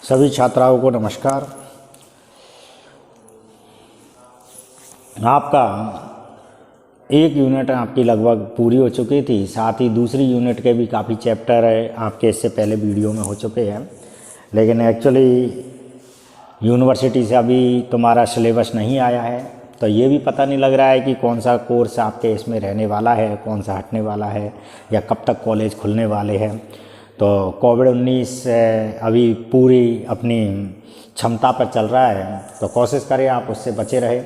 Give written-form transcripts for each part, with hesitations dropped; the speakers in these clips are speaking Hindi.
सभी छात्राओं को नमस्कार। आपका एक यूनिट आपकी लगभग पूरी हो चुकी थी, साथ ही दूसरी यूनिट के भी काफ़ी चैप्टर आपके इससे पहले वीडियो में हो चुके हैं, लेकिन एक्चुअली यूनिवर्सिटी से अभी तुम्हारा सिलेबस नहीं आया है, तो ये भी पता नहीं लग रहा है कि कौन सा कोर्स आपके इसमें रहने वाला है, कौन सा हटने वाला है या कब तक कॉलेज खुलने वाले हैं। तो कोविड-19 अभी पूरी अपनी क्षमता पर चल रहा है, तो कोशिश करें आप उससे बचे रहे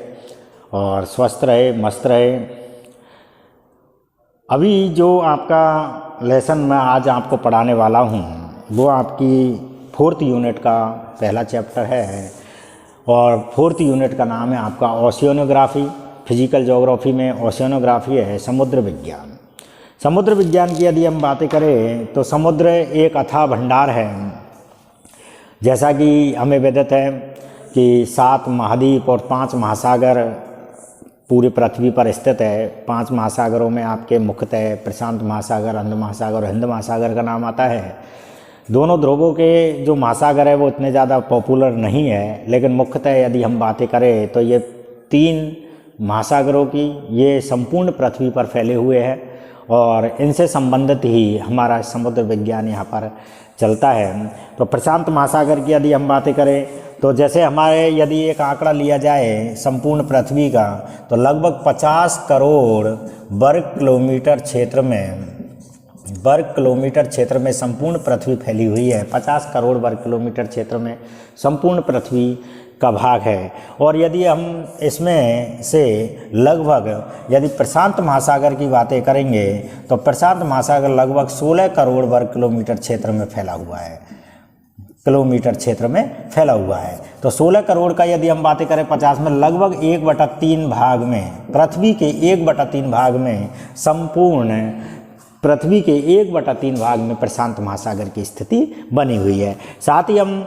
और स्वस्थ रहे, मस्त रहे। अभी जो आपका लेसन मैं आज आपको पढ़ाने वाला हूँ वो आपकी 4th यूनिट का पहला चैप्टर है और 4th यूनिट का नाम है आपका ओशियनोग्राफी। फिजिकल ज्योग्राफी में ओशियनोग्राफी है समुद्र विज्ञान। समुद्र विज्ञान की यदि हम बातें करें तो समुद्र एक अथाह भंडार है। जैसा कि हमें विदित है कि 7 महाद्वीप और 5 महासागर पूरी पृथ्वी पर स्थित है। 5 महासागरों में आपके मुख्यतः प्रशांत महासागर, अंध महासागर और हिंद महासागर का नाम आता है। दोनों ध्रुवों के जो महासागर है वो इतने ज़्यादा पॉपुलर नहीं है, लेकिन मुख्यतः यदि हम बातें करें तो ये 3 महासागरों की ये संपूर्ण पृथ्वी पर फैले हुए हैं और इनसे संबंधित ही हमारा समुद्र विज्ञान यहाँ पर चलता है। तो प्रशांत महासागर की यदि हम बातें करें तो जैसे हमारे यदि एक आंकड़ा लिया जाए संपूर्ण पृथ्वी का, तो लगभग 50 करोड़ वर्ग किलोमीटर क्षेत्र में संपूर्ण पृथ्वी फैली हुई है। 50 करोड़ वर्ग किलोमीटर क्षेत्र में संपूर्ण पृथ्वी का भाग है। और यदि हम इसमें से लगभग यदि प्रशांत महासागर की बातें करेंगे तो प्रशांत महासागर लगभग 16 करोड़ वर्ग किलोमीटर क्षेत्र में फैला हुआ है, तो 16 करोड़ का यदि हम बातें करें 50 में, लगभग 1/3 भाग में, पृथ्वी के 1/3 भाग में, संपूर्ण पृथ्वी के 1/3 भाग में प्रशांत महासागर की स्थिति बनी हुई है। साथ ही हम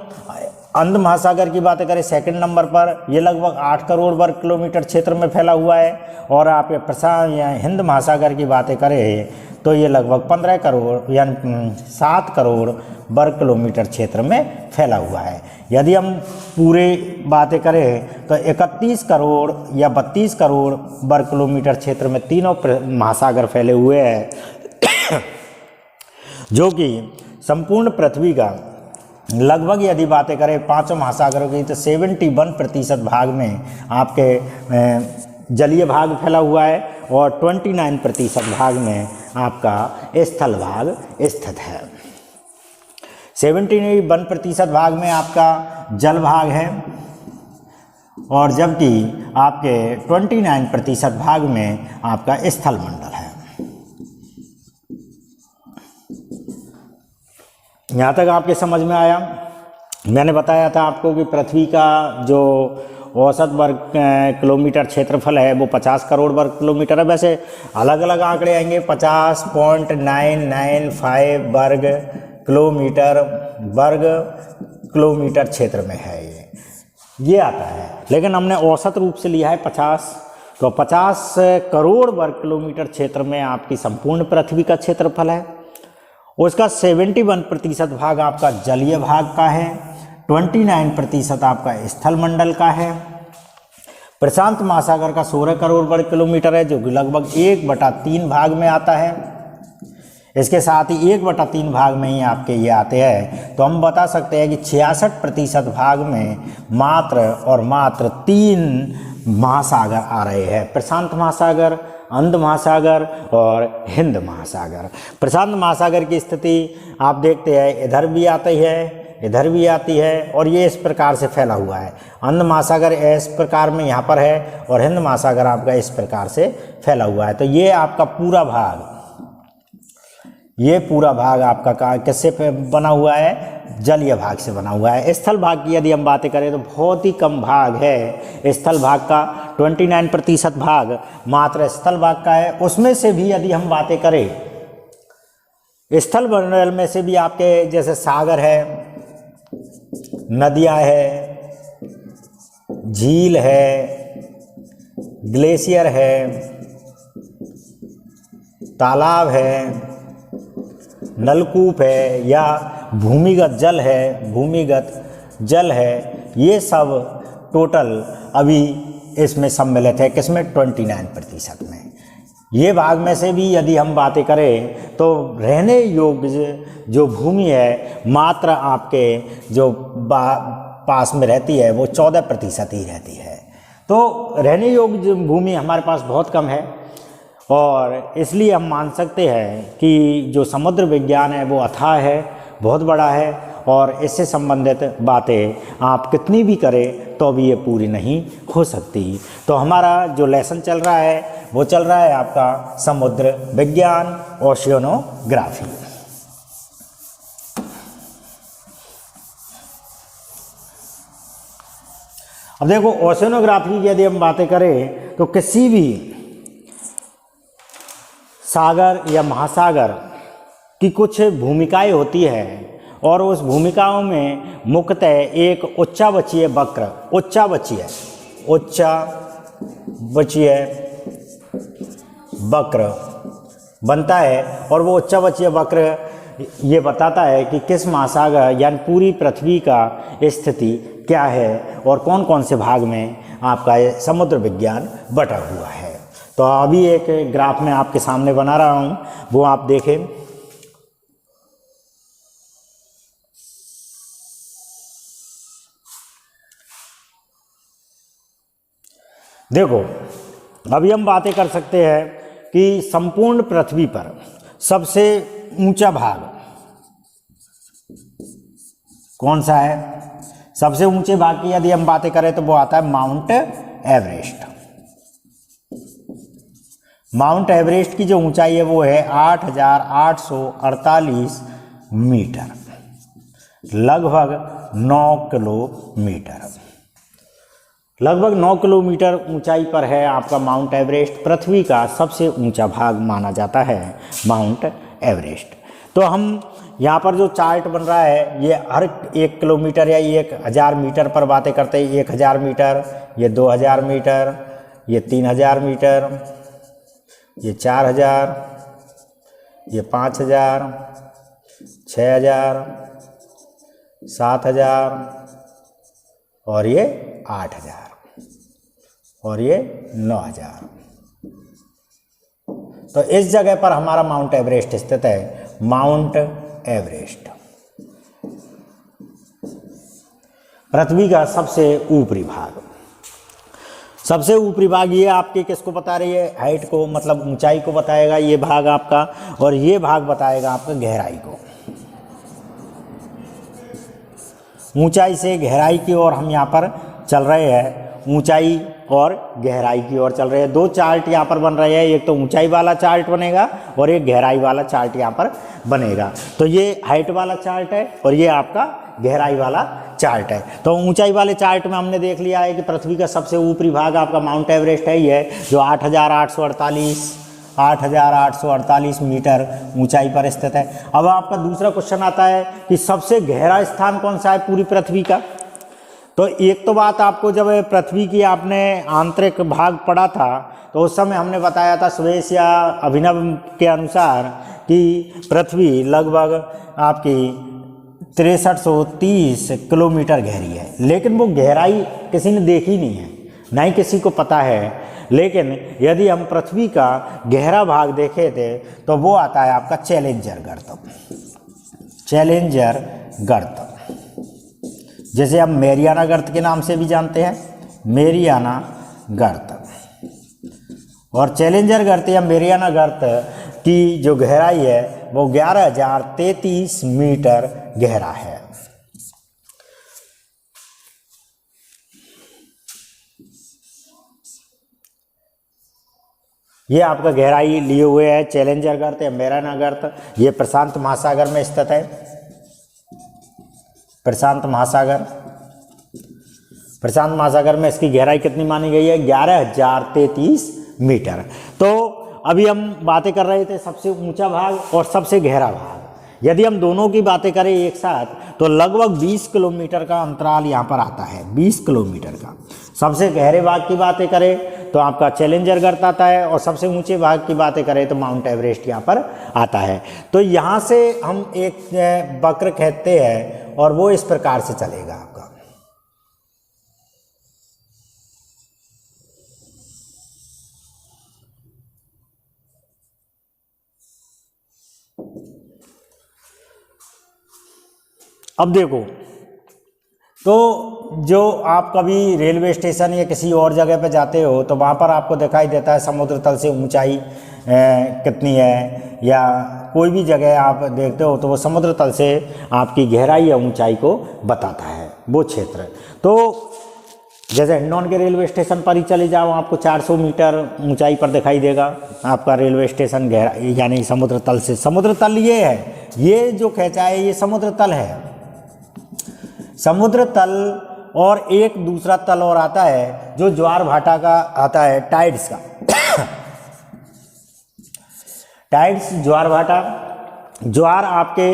अंध महासागर की बातें करें सेकंड नंबर पर, यह लगभग 8 करोड़ वर्ग किलोमीटर क्षेत्र में फैला हुआ है। और आप प्रशांत या हिंद महासागर की बातें करें तो ये लगभग 15 करोड़ यानी 7 करोड़ वर्ग किलोमीटर क्षेत्र में फैला हुआ है। यदि हम पूरे बातें करें तो 31 करोड़ या 32 करोड़ वर्ग किलोमीटर क्षेत्र में तीनों महासागर फैले हुए हैं, जो कि संपूर्ण पृथ्वी का लगभग यदि बातें करें 5 महासागरों की तो 71% भाग में आपके जलीय भाग फैला हुआ है और 29% भाग में आपका स्थल भाग स्थित है। 71% भाग में आपका जल भाग है और जबकि आपके 29% भाग में आपका स्थल मंडल है। यहाँ तक आपके समझ में आया? मैंने बताया था आपको कि पृथ्वी का जो औसत वर्ग किलोमीटर क्षेत्रफल है वो 50 करोड़ वर्ग किलोमीटर है। वैसे अलग अलग आंकड़े आएंगे, 50.995 वर्ग किलोमीटर क्षेत्र में है ये आता है, लेकिन हमने औसत रूप से लिया है 50। तो 50 करोड़ वर्ग किलोमीटर क्षेत्र में आपकी संपूर्ण पृथ्वी का क्षेत्रफल है। उसका 71% भाग आपका जलीय भाग का है, 29% आपका स्थल मंडल का है। प्रशांत महासागर का 16 करोड़ वर्ग किलोमीटर है, जो कि लगभग 1/3 भाग में आता है। इसके साथ ही 1/3 भाग में ही आपके ये आते हैं, तो हम बता सकते हैं कि 66% भाग में मात्र 3 महासागर आ रहे हैं, प्रशांत महासागर, अंध महासागर और हिंद महासागर। प्रशांत महासागर की स्थिति आप देखते हैं इधर भी आती है, इधर भी आती है और ये इस प्रकार से फैला हुआ है। अंध महासागर इस प्रकार में यहाँ पर है और हिंद महासागर आपका इस प्रकार से फैला हुआ है। तो ये आपका पूरा भाग आपका किससे बना हुआ है? जलीय भाग से बना हुआ है। स्थल भाग की यदि हम बातें करें तो बहुत ही कम भाग है स्थल भाग का, 29% भाग मात्र स्थल भाग का है। उसमें से भी यदि हम बातें करें स्थल मंडल में से भी आपके जैसे सागर है, नदियां है, झील है, ग्लेशियर है, तालाब है, नलकूप है या भूमिगत जल है, भूमिगत जल है, ये सब टोटल अभी इसमें सम्मिलित है, किसमें 29% में। ये भाग में से भी यदि हम बातें करें तो रहने योग्य जो भूमि है मात्र आपके जो पास में रहती है वो 14% ही रहती है। तो रहने योग्य भूमि हमारे पास बहुत कम है और इसलिए हम मान सकते हैं कि जो समुद्र विज्ञान है वो अथाह है, बहुत बड़ा है और इससे संबंधित बातें आप कितनी भी करें तो भी ये पूरी नहीं हो सकती। तो हमारा जो लेसन चल रहा है वो चल रहा है आपका समुद्र विज्ञान, ओशियनोग्राफी। अब देखो ओशियनोग्राफी की यदि हम बातें करें तो किसी भी सागर या महासागर की कुछ भूमिकाएं होती है और उस भूमिकाओं में मुख्यतः एक उच्चावचीय वक्र, उच्चावचीय वक्र बनता है और वो उच्चावचीय वक्र ये बताता है कि किस महासागर यानी पूरी पृथ्वी का स्थिति क्या है और कौन कौन से भाग में आपका ये समुद्र विज्ञान बटा हुआ है। तो अभी एक ग्राफ में आपके सामने बना रहा हूँ, वो आप देखें। देखो अभी हम बातें कर सकते हैं कि संपूर्ण पृथ्वी पर सबसे ऊंचा भाग कौन सा है। सबसे ऊंचे भाग की यदि हम बातें करें तो वो आता है माउंट एवरेस्ट। माउंट एवरेस्ट की जो ऊंचाई है वो है 8,848 मीटर, लगभग 9 किलोमीटर। लगभग 9 किलोमीटर ऊंचाई पर है आपका माउंट एवरेस्ट। पृथ्वी का सबसे ऊंचा भाग माना जाता है माउंट एवरेस्ट। तो हम यहाँ पर जो चार्ट बन रहा है ये हर 1 किलोमीटर या 1,000 मीटर पर बातें करते हैं। 1,000 मीटर, ये 2,000 मीटर, ये 3,000 मीटर, ये 4,000, ये 5,000, 6,000, 7,000 और ये 8,000 और ये 9,000। तो इस जगह पर हमारा माउंट एवरेस्ट स्थित है, माउंट एवरेस्ट पृथ्वी का सबसे ऊपरी भाग। सबसे ऊपरी भाग ये आपके किसको बता रही है, हाइट को, मतलब ऊंचाई को बताएगा ये भाग आपका, और ये भाग बताएगा आपका गहराई को। ऊंचाई से गहराई की ओर हम यहाँ पर चल रहे हैं, ऊंचाई और गहराई की ओर चल रहे हैं। दो चार्ट यहाँ पर बन रहे हैं, एक तो ऊंचाई वाला चार्ट बनेगा और एक गहराई वाला चार्ट यहाँ पर बनेगा। तो ये हाइट वाला चार्ट है और ये आपका गहराई वाला चार्ट है। तो ऊंचाई वाले चार्ट में हमने देख लिया है कि पृथ्वी का सबसे ऊपरी भाग आपका माउंट एवरेस्ट है, ये जो 8,848 मीटर ऊंचाई पर स्थित है। अब आपका दूसरा क्वेश्चन आता है कि सबसे गहरा स्थान कौन सा है पूरी पृथ्वी का। तो एक तो बात आपको, जब पृथ्वी की आपने आंतरिक भाग पढ़ा था तो उस समय हमने बताया था स्वेस या अभिनव के अनुसार कि पृथ्वी लगभग आपकी 6330 किलोमीटर गहरी है, लेकिन वो गहराई किसी ने देखी नहीं है, ना ही किसी को पता है। लेकिन यदि हम पृथ्वी का गहरा भाग देखे थे तो वो आता है आपका चैलेंजर गर्त। चैलेंजर गर्त जैसे हम मेरियाना गर्त के नाम से भी जानते हैं, मेरियाना गर्त। और चैलेंजर गर्त या मेरियाना गर्त की जो गहराई है वो 11,033 मीटर गहरा है। ये आपका गहराई लिए हुए है चैलेंजर गर्त या मेरियाना गर्त। ये प्रशांत महासागर में स्थित है। प्रशांत महासागर में इसकी गहराई कितनी मानी गई है, 11,033 मीटर। तो अभी हम बातें कर रहे थे सबसे ऊंचा भाग और सबसे गहरा भाग। यदि हम दोनों की बातें करें एक साथ तो लगभग 20 किलोमीटर का अंतराल यहाँ पर आता है, 20 किलोमीटर का। सबसे गहरे भाग की बातें करें तो आपका चैलेंजर गर्त आता है, और सबसे ऊंचे भाग की बातें करें तो माउंट एवरेस्ट यहाँ पर आता है। तो यहाँ से हम एक वक्र कहते हैं और वो इस प्रकार से चलेगा आपका। अब देखो, तो जो आप कभी रेलवे स्टेशन या किसी और जगह पे जाते हो तो वहाँ पर आपको दिखाई देता है समुद्र तल से ऊंचाई कितनी है, या कोई भी जगह आप देखते हो तो वो समुद्र तल से आपकी गहराई या ऊंचाई को बताता है वो क्षेत्र। तो जैसे हिंडौन के रेलवे स्टेशन पर ही चले जाओ, आपको 400 मीटर ऊंचाई पर दिखाई देगा आपका रेलवे स्टेशन गहरा, यानी समुद्र तल से। समुद्र तल ये है, ये जो खींचा है ये समुद्र तल है, समुद्र तल। और एक दूसरा तल और आता है जो ज्वार भाटा का आता है, टाइड्स का टाइड्स ज्वार भाटा, ज्वार आपके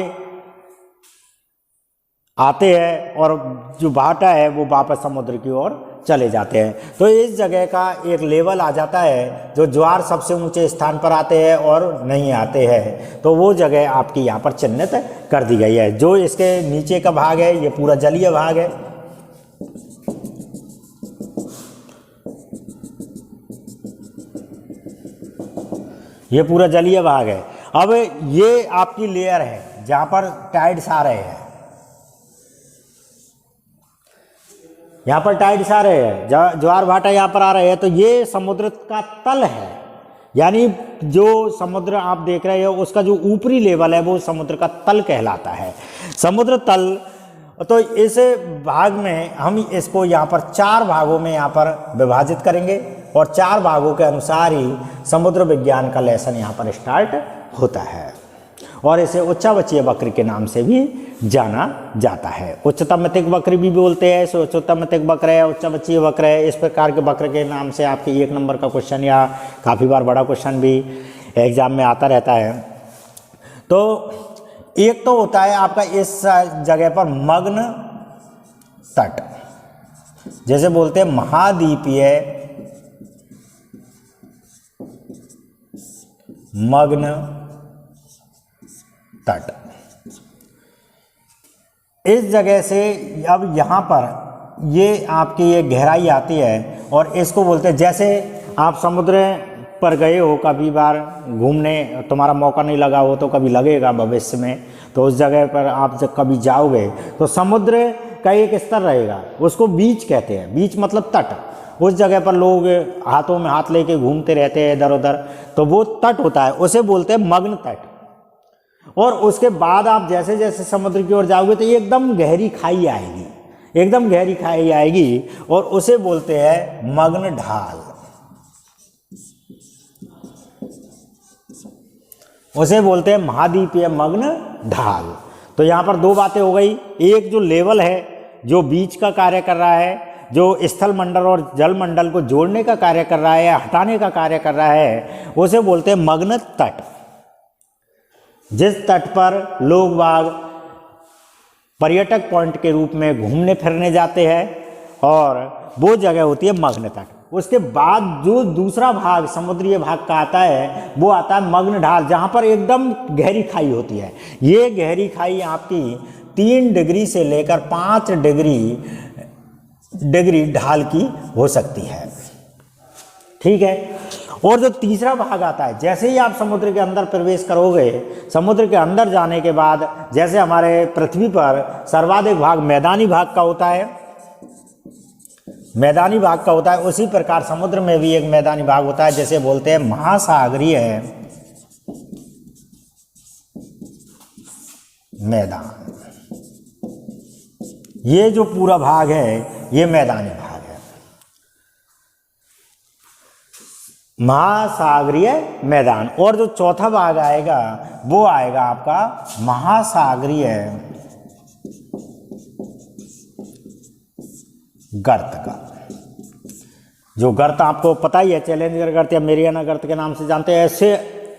आते हैं और जो भाटा है वो वापस समुद्र की ओर चले जाते हैं। तो इस जगह का एक लेवल आ जाता है जो ज्वार सबसे ऊंचे स्थान पर आते हैं और नहीं आते हैं, तो वो जगह आपकी यहाँ पर चिन्हित कर दी गई है। जो इसके नीचे का भाग है ये पूरा जलीय भाग है, ये पूरा जलीय भाग है। अब ये आपकी लेयर है जहाँ पर टाइड्स आ रहे हैं, यहाँ पर टाइड्स आ रहे हैं, ज्वार भाटा यहाँ पर आ रहे हैं, तो ये समुद्र का तल है। यानी जो समुद्र आप देख रहे हो उसका जो ऊपरी लेवल है वो समुद्र का तल कहलाता है, समुद्र तल। तो इस भाग में हम इसको यहाँ पर 4 भागों में यहाँ पर विभाजित करेंगे और 4 भागों के अनुसार ही समुद्र विज्ञान का लेसन यहाँ पर स्टार्ट होता है, और इसे उच्चावचीय वक्र के नाम से भी जाना जाता है। उच्चतम मितिक वक्र भी बोलते हैं, सो उच्चतम मितिक वक्र है, उच्चावचीय वक्र है। इस प्रकार के वक्र के नाम से आपके 1 नंबर का क्वेश्चन या काफ़ी बार बड़ा क्वेश्चन भी एग्जाम में आता रहता है। तो एक तो होता है आपका इस जगह पर मग्न तट, जैसे बोलते हैं महाद्वीपीय मग्न तट। इस जगह से अब यहाँ पर ये आपकी ये गहराई आती है और इसको बोलते हैं, जैसे आप समुद्र पर गए हो कभी बार घूमने, तुम्हारा मौका नहीं लगा हो तो कभी लगेगा भविष्य में, तो उस जगह पर आप जब कभी जाओगे तो समुद्र का एक स्तर रहेगा, उसको बीच कहते हैं। बीच मतलब तट, उस जगह पर लोग हाथों में हाथ लेके घूमते रहते हैं इधर उधर, तो वो तट होता है, उसे बोलते हैं मग्न तट। और उसके बाद आप जैसे जैसे समुद्र की ओर जाओगे तो एकदम गहरी खाई आएगी, एकदम गहरी खाई आएगी, और उसे बोलते हैं मग्न ढाल, उसे बोलते हैं महाद्वीपीय मग्न ढाल। तो यहाँ पर 2 बातें हो गई, एक जो लेवल है जो बीच का कार्य कर रहा है, जो स्थल मंडल और जल मंडल को जोड़ने का कार्य कर रहा है, हटाने का कार्य कर रहा है, उसे बोलते हैं मग्न तट। जिस तट पर लोग बाग पर्यटक पॉइंट के रूप में घूमने फिरने जाते हैं, और वो जगह होती है मग्न तट। उसके बाद जो दूसरा भाग समुद्रीय भाग का आता है वो आता है मग्न ढाल, जहाँ पर एकदम गहरी खाई होती है। ये गहरी खाई आपकी 3 डिग्री से लेकर 5 डिग्री ढाल की हो सकती है, ठीक है। और जो तीसरा भाग आता है, जैसे ही आप समुद्र के अंदर प्रवेश करोगे, समुद्र के अंदर जाने के बाद जैसे हमारे पृथ्वी पर सर्वाधिक भाग मैदानी भाग का होता है, मैदानी भाग का होता है, उसी प्रकार समुद्र में भी एक मैदानी भाग होता है, जैसे बोलते हैं महासागरीय मैदान। ये जो पूरा भाग है ये मैदानी भाग है, महासागरीय मैदान। और जो चौथा भाग आएगा वो आएगा आपका महासागरीय गर्त का। जो गर्त आपको पता ही है, चैलेंजर गर्त या मेरियाना गर्त के नाम से जानते हैं। ऐसे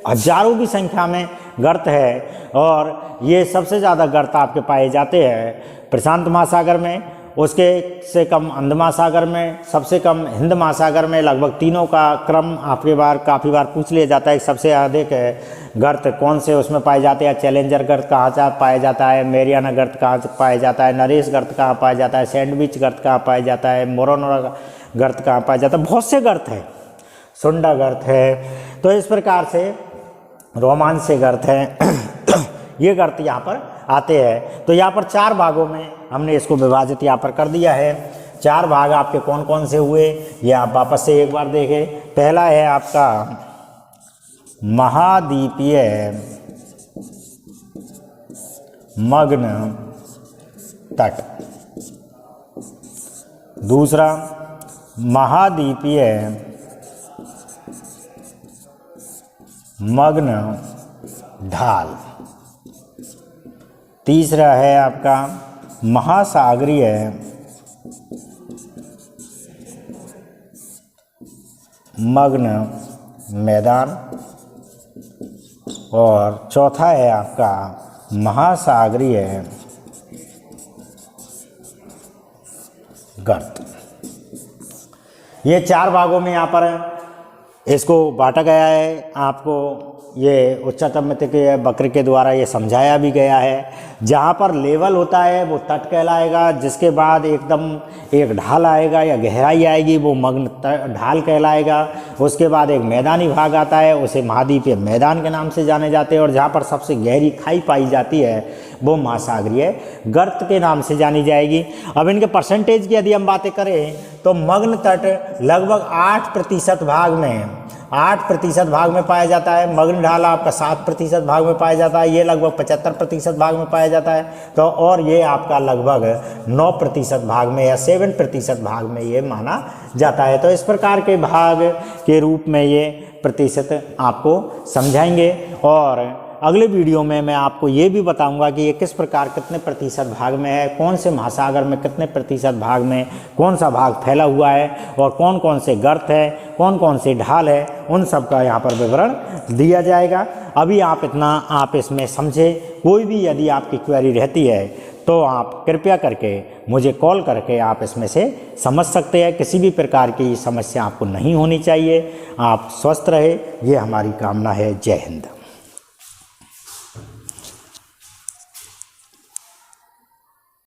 हजारों की संख्या में गर्त है, और ये सबसे ज़्यादा गर्त आपके पाए जाते हैं प्रशांत महासागर में उसके से कम अंध महासागर में, सबसे कम हिंद महासागर में। लगभग तीनों का क्रम आपके काफ़ी बार पूछ लिया जाता है। सबसे अधिक गर्त कौन से उसमें पाए जाते हैं, चैलेंजर गर्त कहाँ पाया जाता है, मेरियाना गर्त कहाँ पाया जाता है, नरेश गर्त कहाँ पाया जाता है, सैंडविच गर्त कहाँ पाया जाता है, मोरोनोरा गर्त कहाँ पाया जाता है। बहुत से गर्त है, सुंडा गर्त है। तो इस प्रकार से रोमांच से गर्त है ये गर्त यहाँ पर आते हैं। तो यहाँ पर 4 भागों में हमने इसको विभाजित यहाँ पर कर दिया है। 4 भाग आपके कौन कौन से हुए ये आप वापस से एक बार देखें। पहला है आपका महाद्वीपीय मग्न तट, दूसरा महाद्वीपीय मग्न ढाल, तीसरा है आपका महासागरीय मग्न मैदान, और चौथा है आपका महासागरीय गर्त। ये 4 भागों में यहाँ पर इसको बांटा गया है। आपको ये उच्चतम मिति के वक्र के द्वारा ये समझाया भी गया है। जहाँ पर लेवल होता है वो तट कहलाएगा, जिसके बाद एकदम एक ढाल आएगा या गहराई आएगी वो मग्न ढाल कहलाएगा। उसके बाद एक मैदानी भाग आता है, उसे महाद्वीपीय मैदान के नाम से जाने जाते हैं। और जहाँ पर सबसे गहरी खाई पाई जाती है वो महासागरीय गर्त के नाम से जानी जाएगी। अब इनके परसेंटेज की यदि हम बातें करें तो मग्न तट लगभग 8% भाग में 8% भाग में पाया जाता है। मग्न ढाल आपका 7% भाग में पाया जाता है। ये लगभग 75% भाग में पाया जाता है। तो और ये आपका लगभग 9% भाग में या 7% भाग में ये माना जाता है। तो इस प्रकार के भाग के रूप में ये प्रतिशत आपको समझाएंगे। और अगले वीडियो में मैं आपको ये भी बताऊंगा कि ये किस प्रकार कितने प्रतिशत भाग में है, कौन से महासागर में कितने प्रतिशत भाग में कौन सा भाग फैला हुआ है, और कौन कौन से गर्त है, कौन कौन से ढाल है, उन सब का यहाँ पर विवरण दिया जाएगा। अभी आप इसमें समझे। कोई भी यदि आपकी क्वेरी रहती है तो आप कृपया करके मुझे कॉल करके आप इसमें से समझ सकते हैं। किसी भी प्रकार की समस्या आपको नहीं होनी चाहिए। आप स्वस्थ रहे, ये हमारी कामना है। जय हिंद।